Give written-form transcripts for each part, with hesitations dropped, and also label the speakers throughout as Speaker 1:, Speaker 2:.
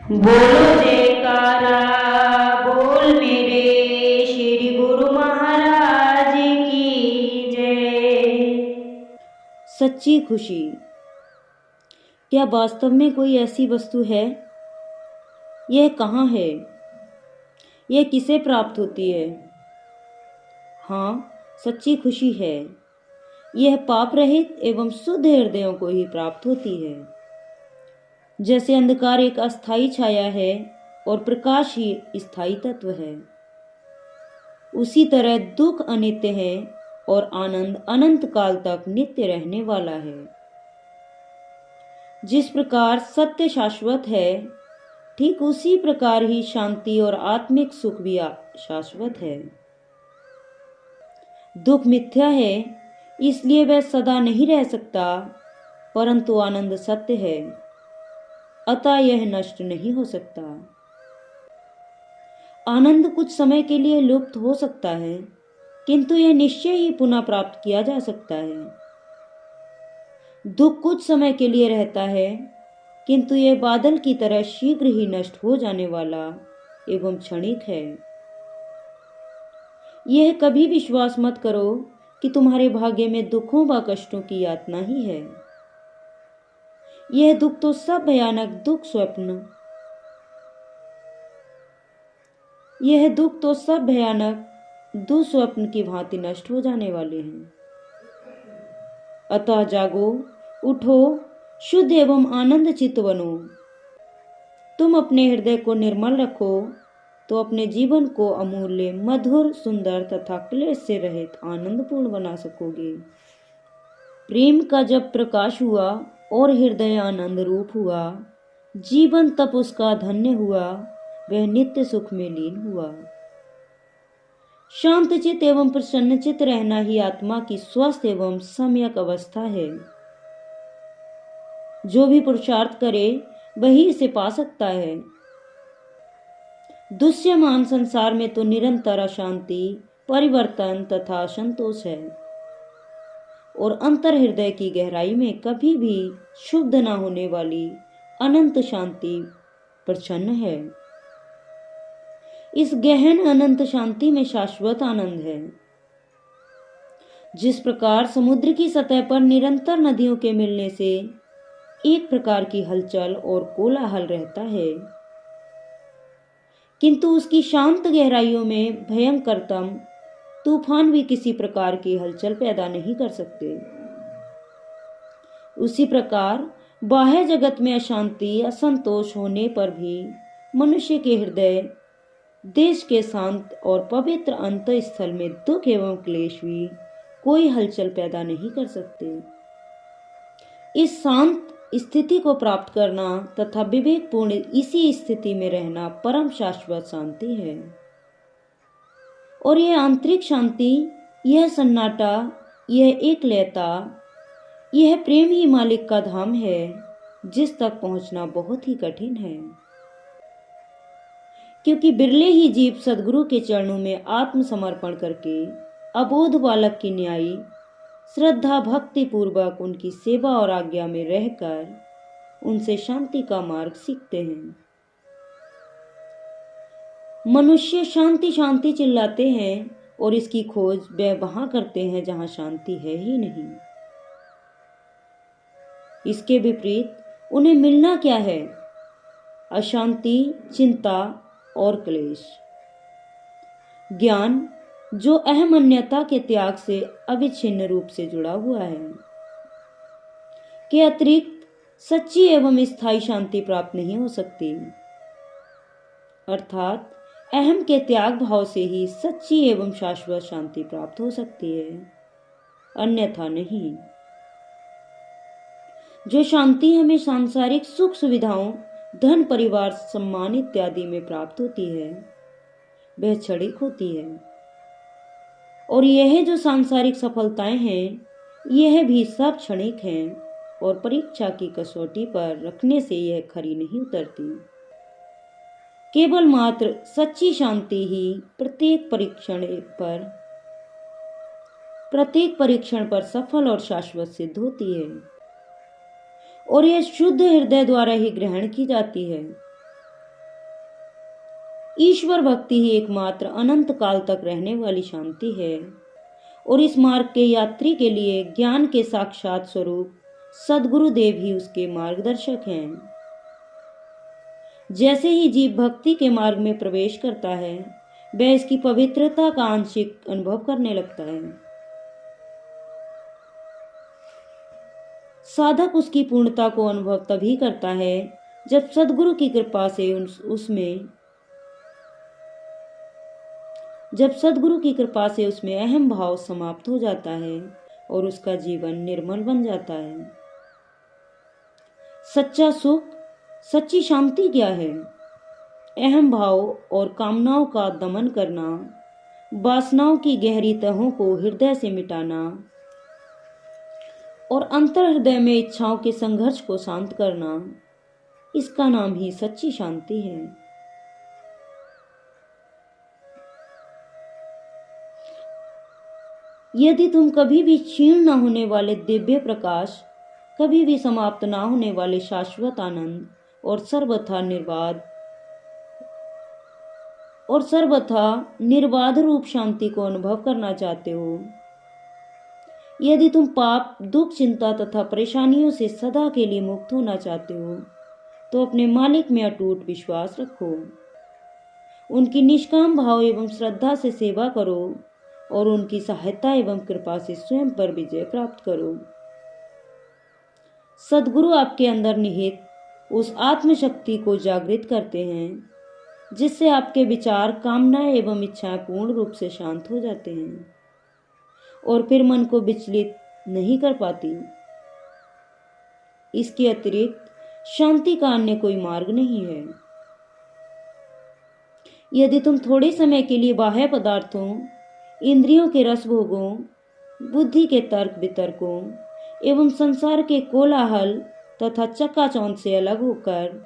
Speaker 1: बोलो जयकारा बोल मेरे श्री गुरु महाराज की जय।
Speaker 2: सच्ची खुशी क्या वास्तव में कोई ऐसी वस्तु है? यह कहाँ है? यह किसे प्राप्त होती है? हाँ, सच्ची खुशी है। यह पाप रहित एवं शुद्ध हृदयों को ही प्राप्त होती है। जैसे अंधकार एक अस्थायी छाया है और प्रकाश ही स्थायी तत्व है, उसी तरह दुख अनित्य है और आनंद अनंत काल तक नित्य रहने वाला है। जिस प्रकार सत्य शाश्वत है, ठीक उसी प्रकार ही शांति और आत्मिक सुख भी शाश्वत है। दुख मिथ्या है, इसलिए वह सदा नहीं रह सकता, परंतु आनंद सत्य है, अतः यह नष्ट नहीं हो सकता। आनंद कुछ समय के लिए लुप्त हो सकता है, किंतु यह निश्चय ही पुनः प्राप्त किया जा सकता है। दुख कुछ समय के लिए रहता है, किंतु यह बादल की तरह शीघ्र ही नष्ट हो जाने वाला एवं क्षणिक है। यह कभी विश्वास मत करो कि तुम्हारे भाग्य में दुखों व कष्टों की यातना ही है। यह दुख तो सब भयानक दुख स्वप्न यह दुख तो सब भयानक दुस्वप्न की भांति नष्ट हो जाने वाले हैं। अतः जागो, उठो, शुद्ध एवं आनंद चित्त बनो। तुम अपने हृदय को निर्मल रखो तो अपने जीवन को अमूल्य, मधुर, सुंदर तथा क्लेश से रहित आनंदपूर्ण बना सकोगे। प्रेम का जब प्रकाश हुआ और हृदय आनंद रूप हुआ, जीवन तब उसका धन्य हुआ, वह नित्य सुख में लीन हुआ। शांत चित्त एवं प्रसन्न चित्त रहना ही आत्मा की स्वस्थ एवं सम्यक अवस्था है। जो भी पुरुषार्थ करे वही इसे पा सकता है। दृश्यमान संसार में तो निरंतर अशांति, परिवर्तन तथा असंतोष है, और अंतर हृदय की गहराई में कभी भी शुद्ध न होने वाली अनंत शांति प्रच्छन्न है। इस गहन अनंत शांति में शाश्वत आनंद है। जिस प्रकार समुद्र की सतह पर निरंतर नदियों के मिलने से एक प्रकार की हलचल और कोलाहल रहता है, किंतु उसकी शांत गहराइयों में भयंकरतम तूफान भी किसी प्रकार की हलचल पैदा नहीं कर सकते। उसी प्रकार बाह्य जगत में अशांति, असंतोष होने पर भी मनुष्य के हृदय देश के शांत और पवित्र अंतःस्थल में दुख एवं क्लेश भी कोई हलचल पैदा नहीं कर सकते। इस शांत स्थिति को प्राप्त करना तथा विवेकपूर्ण इसी स्थिति में रहना परम शाश्वत शांति है। और यह आंतरिक शांति, यह सन्नाटा, यह एकलयता, यह प्रेम ही मालिक का धाम है, जिस तक पहुंचना बहुत ही कठिन है। क्योंकि बिरले ही जीव सदगुरु के चरणों में आत्मसमर्पण करके अबोध बालक की न्यायी श्रद्धा भक्ति पूर्वक उनकी सेवा और आज्ञा में रहकर उनसे शांति का मार्ग सीखते हैं। मनुष्य शांति शांति चिल्लाते हैं और इसकी खोज वे वहां करते हैं जहां शांति है ही नहीं। इसके विपरीत उन्हें मिलना क्या है? अशांति, चिंता और क्लेश। ज्ञान जो अहमन्यता के त्याग से अविच्छिन्न रूप से जुड़ा हुआ है, के अतिरिक्त सच्ची एवं स्थायी शांति प्राप्त नहीं हो सकती। अर्थात अहम के त्याग भाव से ही सच्ची एवं शाश्वत शांति प्राप्त हो सकती है, अन्यथा नहीं। जो शांति हमें सांसारिक सुख सुविधाओं, धन, परिवार, सम्मान इत्यादि में प्राप्त होती है, वह क्षणिक होती है। और यह जो सांसारिक सफलताएं हैं, यह भी सब क्षणिक हैं और परीक्षा की कसौटी पर रखने से यह खरी नहीं उतरती। केवल मात्र सच्ची शांति ही प्रत्येक परीक्षण पर सफल और शाश्वत सिद्ध होती है, और यह शुद्ध हृदय द्वारा ही ग्रहण की जाती है। ईश्वर भक्ति ही एकमात्र अनंत काल तक रहने वाली शांति है और इस मार्ग के यात्री के लिए ज्ञान के साक्षात स्वरूप सद्गुरुदेव ही उसके मार्गदर्शक हैं। जैसे ही जीव भक्ति के मार्ग में प्रवेश करता है वह इसकी पवित्रता का आंशिक अनुभव करने लगता है। साधक उसकी पूर्णता को अनुभव तभी करता है जब सद्गुरु की कृपा से उसमें अहम भाव समाप्त हो जाता है और उसका जीवन निर्मल बन जाता है। सच्चा सुख, सच्ची शांति क्या है? अहम भाव और कामनाओं का दमन करना, वासनाओं की गहरी तहों को हृदय से मिटाना और अंतर हृदय में इच्छाओं के संघर्ष को शांत करना, इसका नाम ही सच्ची शांति है। यदि तुम कभी भी क्षीण न होने वाले दिव्य प्रकाश, कभी भी समाप्त न होने वाले शाश्वत आनंद और सर्वथा निर्बाध रूप शांति को अनुभव करना चाहते हो, यदि तुम पाप, दुख, चिंता तथा परेशानियों से सदा के लिए मुक्त होना चाहते हो, तो अपने मालिक में अटूट विश्वास रखो, उनकी निष्काम भाव एवं श्रद्धा से सेवा करो और उनकी सहायता एवं कृपा से स्वयं पर विजय प्राप्त करो। सद्गुरु आपके अंदर निहित उस आत्मशक्ति को जागृत करते हैं जिससे आपके विचार, कामनाएं एवं इच्छाएं पूर्ण रूप से शांत हो जाते हैं और फिर मन को विचलित नहीं कर पाती। इसके अतिरिक्त शांति का अन्य कोई मार्ग नहीं है। यदि तुम थोड़े समय के लिए बाह्य पदार्थों, इंद्रियों के रस भोगों, बुद्धि के तर्क वितर्कों एवं संसार के कोलाहल तथा चकाचौंध से अलग होकर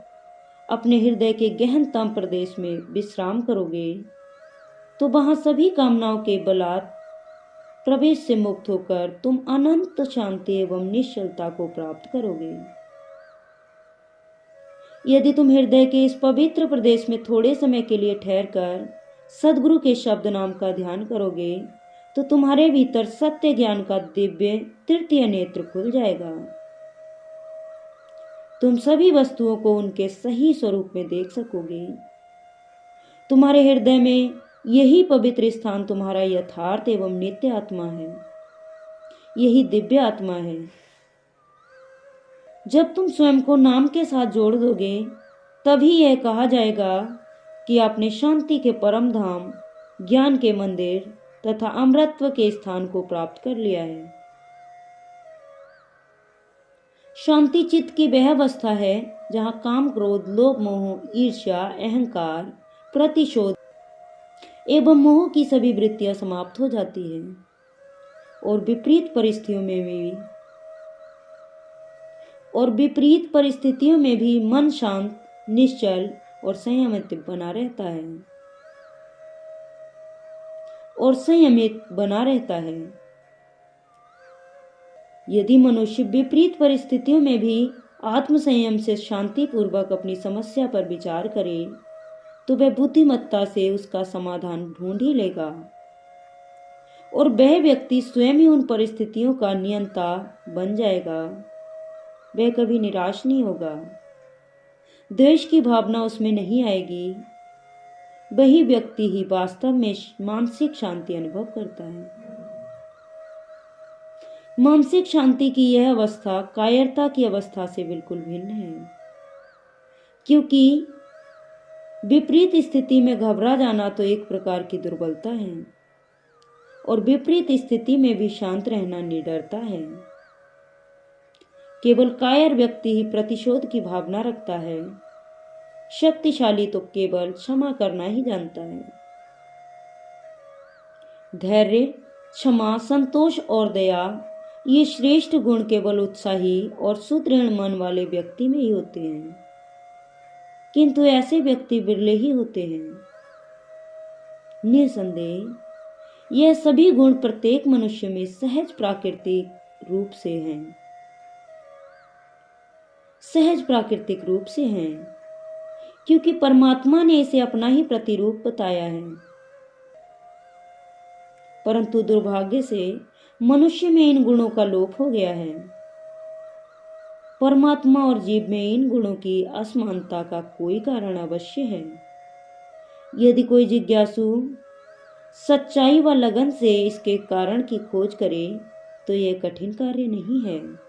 Speaker 2: अपने हृदय के गहनतम प्रदेश में विश्राम करोगे, तो वहां सभी कामनाओं के बलात् प्रवेश से मुक्त होकर तुम अनंत शांति एवं निश्चलता को प्राप्त करोगे। यदि तुम हृदय के इस पवित्र प्रदेश में थोड़े समय के लिए ठहरकर सद्गुरु के शब्द नाम का ध्यान करोगे, तो तुम्हारे भीतर सत्य ज्ञान का दिव्य तृतीय नेत्र खुल जाएगा। तुम सभी वस्तुओं को उनके सही स्वरूप में देख सकोगे। तुम्हारे हृदय में यही पवित्र स्थान तुम्हारा यथार्थ एवं नित्य आत्मा है, यही दिव्य आत्मा है। जब तुम स्वयं को नाम के साथ जोड़ दोगे, तभी यह कहा जाएगा कि आपने शांति के परम धाम, ज्ञान के मंदिर तथा अमरत्व के स्थान को प्राप्त कर लिया है। शांति चित्त की वह अवस्था है जहाँ काम, क्रोध, लोभ, मोह, ईर्ष्या, अहंकार, प्रतिशोध एवं मोह की सभी वृत्तियां समाप्त हो जाती है और विपरीत परिस्थितियों में भी मन शांत, निश्चल और संयमित बना रहता है। यदि मनुष्य विपरीत परिस्थितियों में भी आत्मसंयम से शांति पूर्वक अपनी समस्या पर विचार करे, तो वह बुद्धिमत्ता से उसका समाधान ढूंढ ही लेगा और वह व्यक्ति स्वयं ही उन परिस्थितियों का नियंता बन जाएगा। वह कभी निराश नहीं होगा, द्वेष की भावना उसमें नहीं आएगी। वही व्यक्ति ही वास्तव में मानसिक शांति अनुभव करता है। मानसिक शांति की यह अवस्था कायरता की अवस्था से बिल्कुल भिन्न है, क्योंकि विपरीत स्थिति में घबरा जाना तो एक प्रकार की दुर्बलता है और विपरीत स्थिति में भी शांत रहना निडरता है। केवल कायर व्यक्ति ही प्रतिशोध की भावना रखता है। शक्तिशाली तो केवल क्षमा करना ही जानता है। धैर्य, क्षमा, संतोष और दया, ये श्रेष्ठ गुण केवल उत्साही और सुदृढ़ मन वाले व्यक्ति में ही होते हैं, किंतु ऐसे व्यक्ति बिरले ही होते हैं। निसंदेह यह सभी गुण प्रत्येक मनुष्य में सहज प्राकृतिक रूप से हैं, क्योंकि परमात्मा ने इसे अपना ही प्रतिरूप बताया है। परंतु दुर्भाग्य से मनुष्य में इन गुणों का लोप हो गया है। परमात्मा और जीव में इन गुणों की असमानता का कोई कारण अवश्य है। यदि कोई जिज्ञासु सच्चाई व लगन से इसके कारण की खोज करे तो यह कठिन कार्य नहीं है।